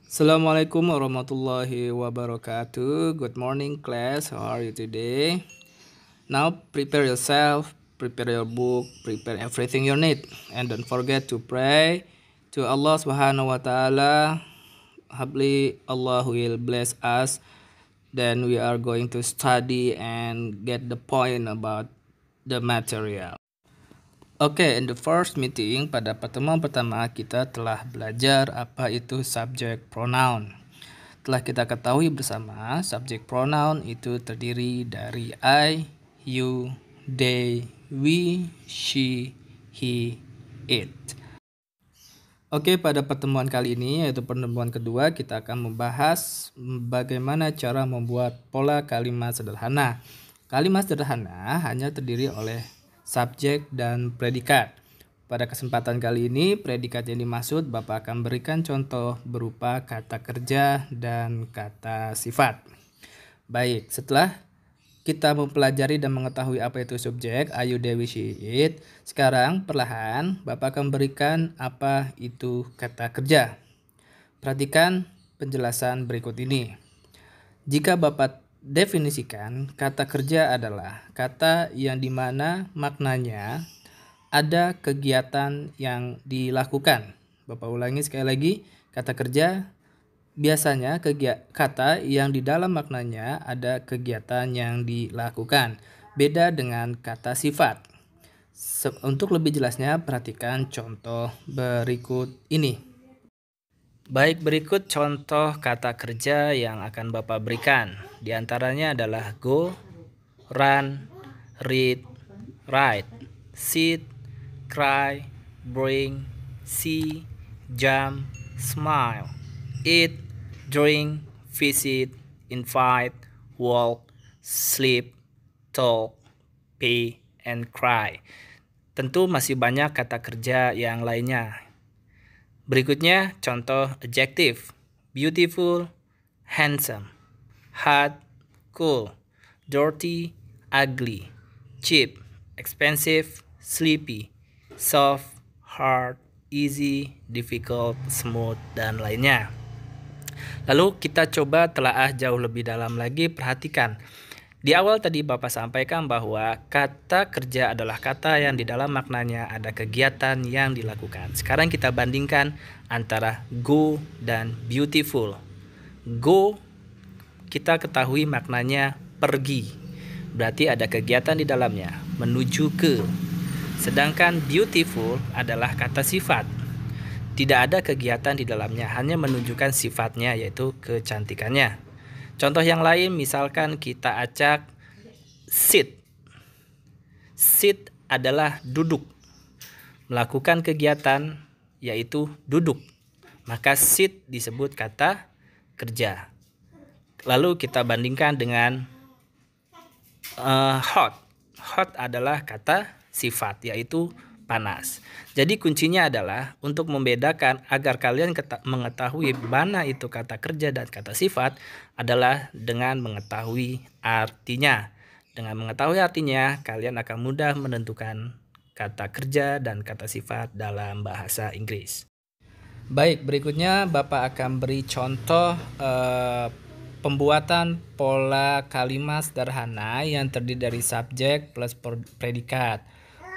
Assalamualaikum warahmatullahi wabarakatuh. Good morning, class. How are you today? Now, prepare yourself, prepare your book, prepare everything you need, and don't forget to pray to Allah Subhanahu wa Ta'ala. Hopefully, Allah will bless us. Then we are going to study and get the point about the material. Oke, in the first meeting, pada pertemuan pertama kita telah belajar apa itu subject pronoun. Telah kita ketahui bersama, subject pronoun itu terdiri dari I, you, they, we, she, he, it. Oke, pada pertemuan kali ini, yaitu pertemuan kedua, kita akan membahas bagaimana cara membuat pola kalimat sederhana. Kalimat sederhana hanya terdiri oleh subjek dan predikat. Pada kesempatan kali ini, predikat yang dimaksud Bapak akan berikan contoh berupa kata kerja dan kata sifat. Baik, setelah kita mempelajari dan mengetahui apa itu subjek, ayu, dewi, she, it. Sekarang perlahan Bapak akan berikan apa itu kata kerja. Perhatikan penjelasan berikut ini. Jika Bapak definisikan, kata kerja adalah kata yang dimana maknanya ada kegiatan yang dilakukan. Bapak ulangi sekali lagi, kata kerja biasanya kata yang di dalam maknanya ada kegiatan yang dilakukan. Beda dengan kata sifat. Untuk lebih jelasnya, perhatikan contoh berikut ini. Baik, berikut contoh kata kerja yang akan Bapak berikan. Di antaranya adalah go, run, read, write, sit, cry, bring, see, jump, smile, eat, drink, visit, invite, walk, sleep, talk, pay, and cry. Tentu masih banyak kata kerja yang lainnya. Berikutnya contoh adjective: beautiful, handsome, hot, cool, dirty, ugly, cheap, expensive, sleepy, soft, hard, easy, difficult, smooth, dan lainnya. Lalu kita coba telaah jauh lebih dalam lagi. Perhatikan, di awal tadi Bapak sampaikan bahwa kata kerja adalah kata yang di dalam maknanya ada kegiatan yang dilakukan. Sekarang kita bandingkan antara go dan beautiful. Go kita ketahui maknanya pergi, berarti ada kegiatan di dalamnya, menuju ke. Sedangkan beautiful adalah kata sifat. Tidak ada kegiatan di dalamnya, hanya menunjukkan sifatnya, yaitu kecantikannya. Contoh yang lain, misalkan kita acak sit. Sit adalah duduk. Melakukan kegiatan yaitu duduk. Maka sit disebut kata kerja. Lalu kita bandingkan dengan hot. Hot adalah kata sifat, yaitu panas. Jadi kuncinya adalah untuk membedakan agar kalian mengetahui mana itu kata kerja dan kata sifat adalah dengan mengetahui artinya. Dengan mengetahui artinya, kalian akan mudah menentukan kata kerja dan kata sifat dalam bahasa Inggris. Baik, berikutnya Bapak akan beri contoh pembuatan pola kalimat sederhana yang terdiri dari subjek plus predikat.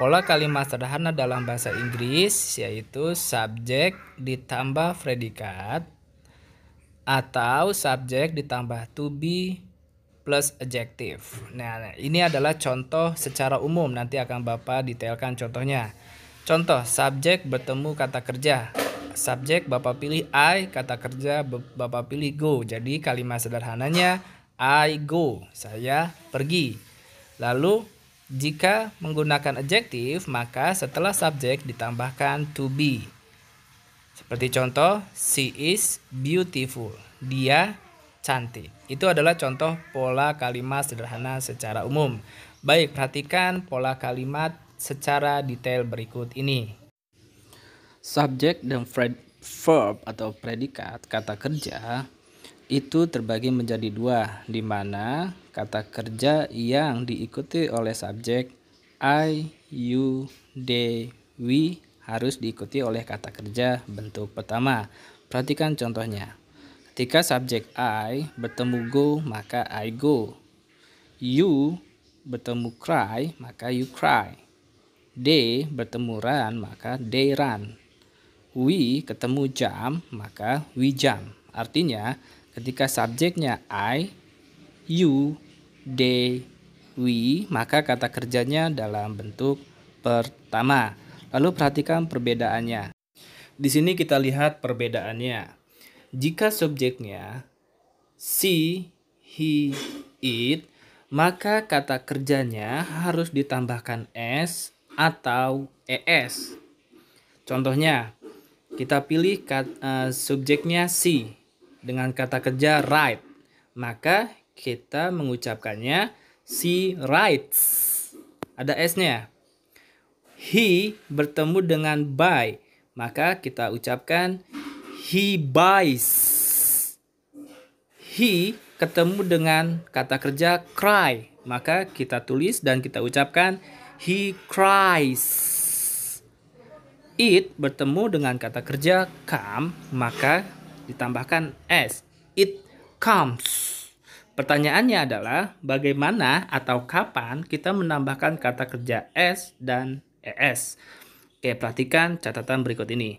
Pola kalimat sederhana dalam bahasa Inggris yaitu subjek ditambah predikat atau subjek ditambah to be plus adjective. Nah, ini adalah contoh secara umum, nanti akan Bapak detailkan contohnya. Contoh, subjek bertemu kata kerja. Subjek Bapak pilih I, kata kerja Bapak pilih go. Jadi kalimat sederhananya I go, saya pergi. Lalu jika menggunakan adjektif, maka setelah subjek ditambahkan to be. Seperti contoh, she is beautiful, dia cantik. Itu adalah contoh pola kalimat sederhana secara umum. Baik, perhatikan pola kalimat secara detail berikut ini. Subjek dan verb atau predikat kata kerja itu terbagi menjadi dua, di mana kata kerja yang diikuti oleh subjek I, you, they, we harus diikuti oleh kata kerja bentuk pertama. Perhatikan contohnya. Ketika subjek I bertemu go, maka I go. You bertemu cry, maka you cry. They bertemu run, maka they run. We ketemu jump, maka we jump. Artinya, ketika subjeknya I, you, they, we, maka kata kerjanya dalam bentuk pertama. Lalu perhatikan perbedaannya. Di sini kita lihat perbedaannya. Jika subjeknya she, he, it, maka kata kerjanya harus ditambahkan s atau es. Contohnya, kita pilih subjeknya she dengan kata kerja write, maka kita mengucapkannya she writes. Ada s-nya. He bertemu dengan buy, maka kita ucapkan he buys. He ketemu dengan kata kerja cry, maka kita tulis dan kita ucapkan he cries. It bertemu dengan kata kerja come, maka ditambahkan s. It comes. Pertanyaannya adalah bagaimana atau kapan kita menambahkan kata kerja s dan es. Oke, perhatikan catatan berikut ini.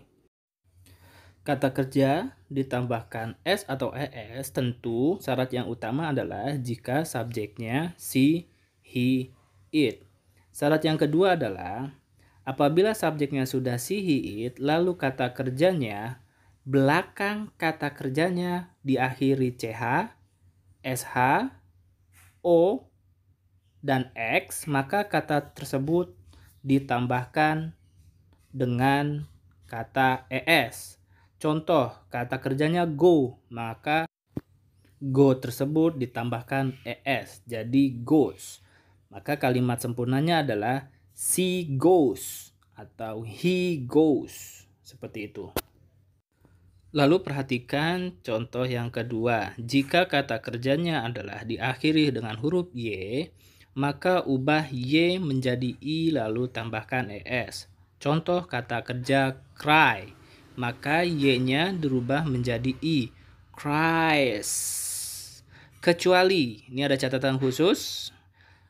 Kata kerja ditambahkan s atau es, tentu syarat yang utama adalah jika subjeknya she, he, it. Syarat yang kedua adalah apabila subjeknya sudah she, he, it, lalu kata kerjanya belakang kata kerjanya diakhiri ch, sh, o, dan x, maka kata tersebut ditambahkan dengan kata es. Contoh, kata kerjanya go, maka go tersebut ditambahkan es, jadi goes. Maka kalimat sempurnanya adalah she goes atau he goes, seperti itu. Lalu perhatikan contoh yang kedua. Jika kata kerjanya adalah diakhiri dengan huruf y, maka ubah y menjadi i lalu tambahkan es. Contoh kata kerja cry, maka y-nya dirubah menjadi i, cries. Kecuali, ini ada catatan khusus,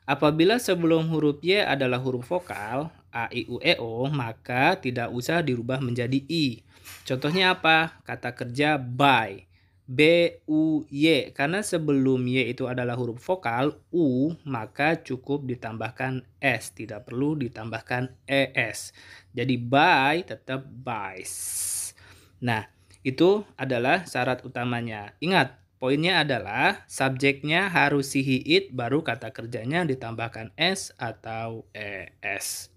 apabila sebelum huruf y adalah huruf vokal, a, i, u, e, o, maka tidak usah dirubah menjadi i. Contohnya apa? Kata kerja buy, b, u, y. Karena sebelum y itu adalah huruf vokal, u, maka cukup ditambahkan s, tidak perlu ditambahkan es. Jadi buy tetap buys. Nah, itu adalah syarat utamanya. Ingat, poinnya adalah subjeknya harus she, he, it, baru kata kerjanya ditambahkan s atau es.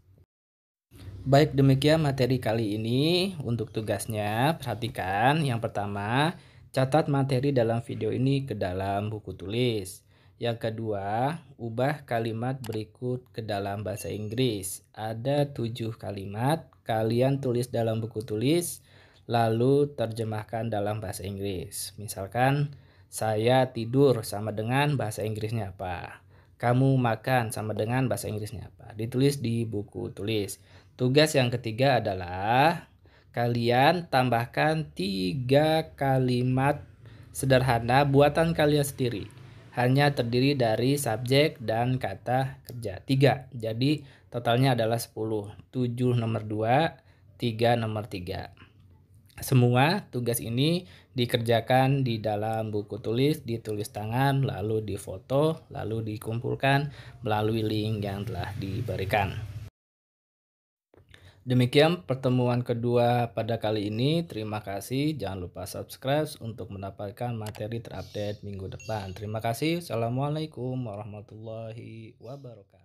Baik, demikian materi kali ini. Untuk tugasnya, perhatikan. Yang pertama, catat materi dalam video ini ke dalam buku tulis. Yang kedua, ubah kalimat berikut ke dalam bahasa Inggris. Ada 7 kalimat, kalian tulis dalam buku tulis, lalu terjemahkan dalam bahasa Inggris. Misalkan, saya tidur sama dengan bahasa Inggrisnya apa? Kamu makan sama dengan bahasa Inggrisnya apa? Ditulis di buku tulis. Tugas yang ketiga adalah kalian tambahkan 3 kalimat sederhana buatan kalian sendiri. Hanya terdiri dari subjek dan kata kerja. 3. Jadi totalnya adalah 10. 7 nomor 2, 3 nomor 3. Semua tugas ini dikerjakan di dalam buku tulis, ditulis tangan, lalu difoto, lalu dikumpulkan melalui link yang telah diberikan. Demikian pertemuan kedua pada kali ini. Terima kasih. Jangan lupa subscribe untuk mendapatkan materi terupdate minggu depan. Terima kasih. Assalamualaikum warahmatullahi wabarakatuh.